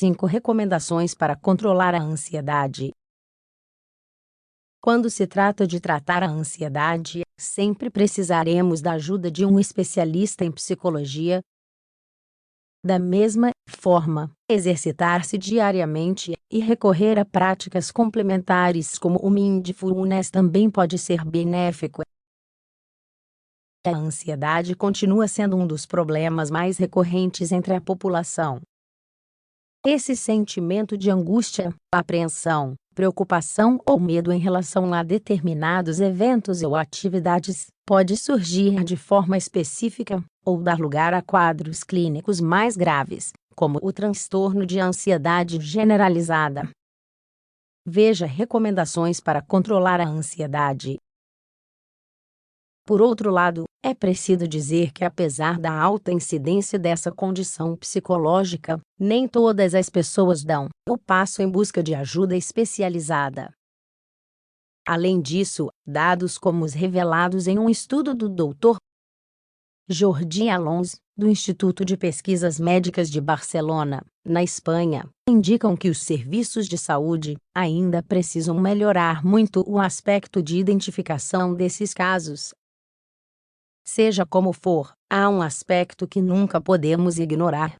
5 recomendações para controlar a ansiedade. Quando se trata de tratar a ansiedade, sempre precisaremos da ajuda de um especialista em psicologia. Da mesma forma, exercitar-se diariamente e recorrer a práticas complementares como o mindfulness também pode ser benéfico. A ansiedade continua sendo um dos problemas mais recorrentes entre a população. Esse sentimento de angústia, apreensão, preocupação ou medo em relação a determinados eventos ou atividades pode surgir de forma específica ou dar lugar a quadros clínicos mais graves, como o transtorno de ansiedade generalizada. Veja recomendações para controlar a ansiedade. Por outro lado, é preciso dizer que apesar da alta incidência dessa condição psicológica, nem todas as pessoas dão o passo em busca de ajuda especializada. Além disso, dados como os revelados em um estudo do Dr. Jordi Alonso, do Instituto de Pesquisas Médicas de Barcelona, na Espanha, indicam que os serviços de saúde ainda precisam melhorar muito o aspecto de identificação desses casos. Seja como for, há um aspecto que nunca podemos ignorar.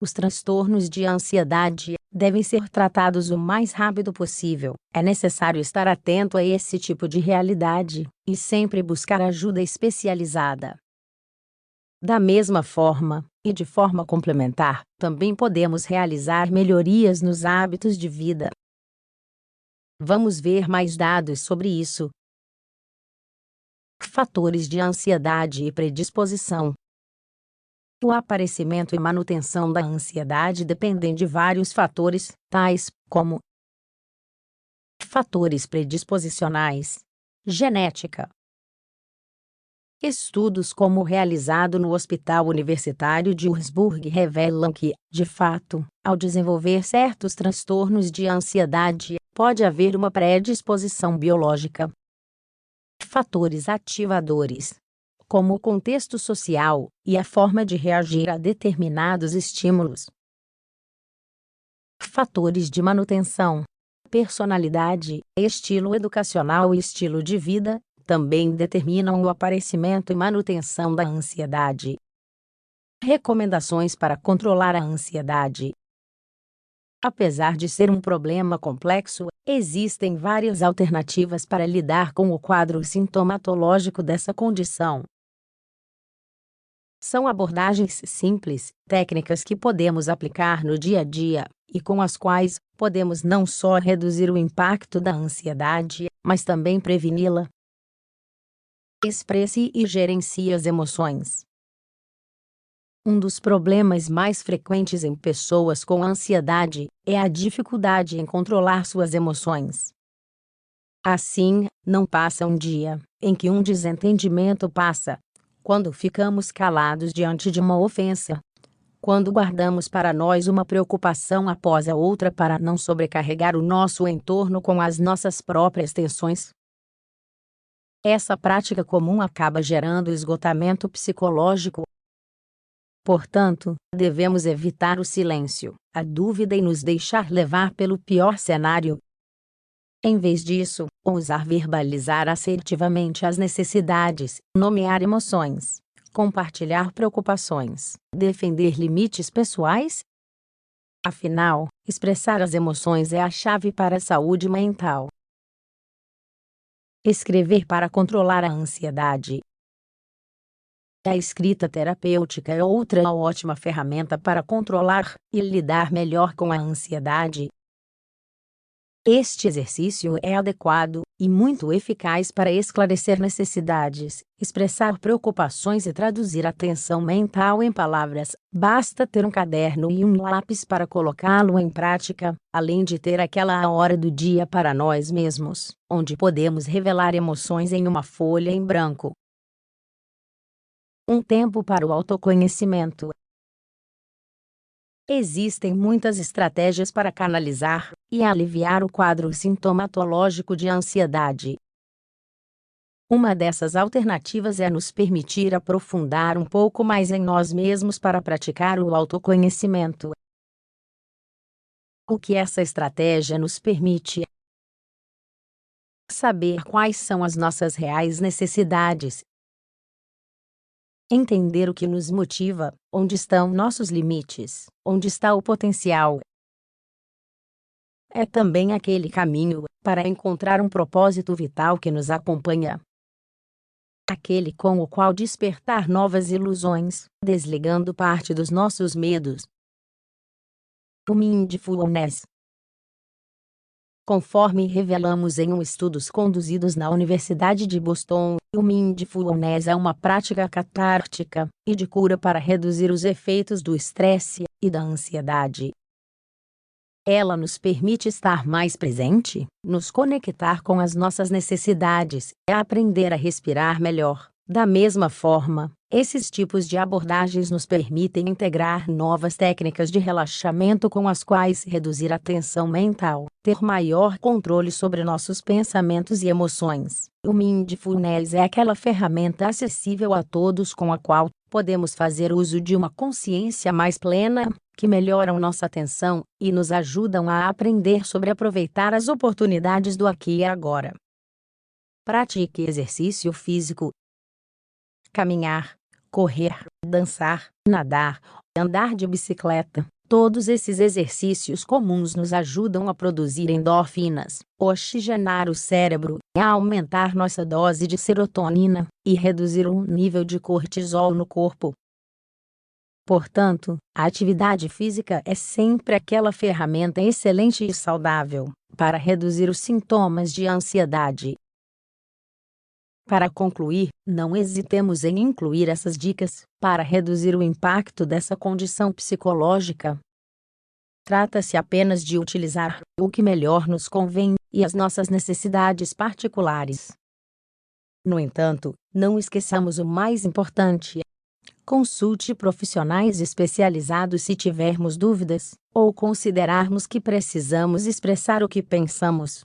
Os transtornos de ansiedade devem ser tratados o mais rápido possível. É necessário estar atento a esse tipo de realidade e sempre buscar ajuda especializada. Da mesma forma, e de forma complementar, também podemos realizar melhorias nos hábitos de vida. Vamos ver mais dados sobre isso. Fatores de ansiedade e predisposição. O aparecimento e manutenção da ansiedade dependem de vários fatores, tais como fatores predisposicionais, genética. Estudos como o realizado no Hospital Universitário de Würzburg revelam que, de fato, ao desenvolver certos transtornos de ansiedade, pode haver uma predisposição biológica. Fatores ativadores, como o contexto social e a forma de reagir a determinados estímulos. Fatores de manutenção, personalidade, estilo educacional e estilo de vida, também determinam o aparecimento e manutenção da ansiedade. Recomendações para controlar a ansiedade. Apesar de ser um problema complexo, existem várias alternativas para lidar com o quadro sintomatológico dessa condição. São abordagens simples, técnicas que podemos aplicar no dia a dia, e com as quais podemos não só reduzir o impacto da ansiedade, mas também preveni-la. Expresse e gerencie as emoções. Um dos problemas mais frequentes em pessoas com ansiedade é a dificuldade em controlar suas emoções. Assim, não passa um dia em que um desentendimento passa, quando ficamos calados diante de uma ofensa, quando guardamos para nós uma preocupação após a outra para não sobrecarregar o nosso entorno com as nossas próprias tensões. Essa prática comum acaba gerando esgotamento psicológico. Portanto, devemos evitar o silêncio, a dúvida e nos deixar levar pelo pior cenário. Em vez disso, ousar verbalizar assertivamente as necessidades, nomear emoções, compartilhar preocupações, defender limites pessoais. Afinal, expressar as emoções é a chave para a saúde mental. Escrever para controlar a ansiedade. A escrita terapêutica é outra ótima ferramenta para controlar e lidar melhor com a ansiedade. Este exercício é adequado e muito eficaz para esclarecer necessidades, expressar preocupações e traduzir a tensão mental em palavras. Basta ter um caderno e um lápis para colocá-lo em prática, além de ter aquela hora do dia para nós mesmos, onde podemos revelar emoções em uma folha em branco. Um tempo para o autoconhecimento. Existem muitas estratégias para canalizar e aliviar o quadro sintomatológico de ansiedade. Uma dessas alternativas é nos permitir aprofundar um pouco mais em nós mesmos para praticar o autoconhecimento. O que essa estratégia nos permite é saber quais são as nossas reais necessidades, entender o que nos motiva, onde estão nossos limites, onde está o potencial. É também aquele caminho para encontrar um propósito vital que nos acompanha, aquele com o qual despertar novas ilusões, desligando parte dos nossos medos. O Mindfulness. Conforme revelamos em estudos conduzidos na Universidade de Boston, o Mindfulness é uma prática catártica e de cura para reduzir os efeitos do estresse e da ansiedade. Ela nos permite estar mais presente, nos conectar com as nossas necessidades e aprender a respirar melhor. Da mesma forma, esses tipos de abordagens nos permitem integrar novas técnicas de relaxamento com as quais reduzir a tensão mental, ter maior controle sobre nossos pensamentos e emoções. O Mindfulness é aquela ferramenta acessível a todos com a qual podemos fazer uso de uma consciência mais plena, que melhoram nossa atenção e nos ajudam a aprender sobre aproveitar as oportunidades do aqui e agora. Pratique exercício físico. Caminhar, correr, dançar, nadar, andar de bicicleta. Todos esses exercícios comuns nos ajudam a produzir endorfinas, oxigenar o cérebro, a aumentar nossa dose de serotonina e reduzir o nível de cortisol no corpo. Portanto, a atividade física é sempre aquela ferramenta excelente e saudável para reduzir os sintomas de ansiedade. Para concluir, não hesitemos em incluir essas dicas para reduzir o impacto dessa condição psicológica. Trata-se apenas de utilizar o que melhor nos convém e as nossas necessidades particulares. No entanto, não esqueçamos o mais importante: consulte profissionais especializados se tivermos dúvidas, ou considerarmos que precisamos expressar o que pensamos.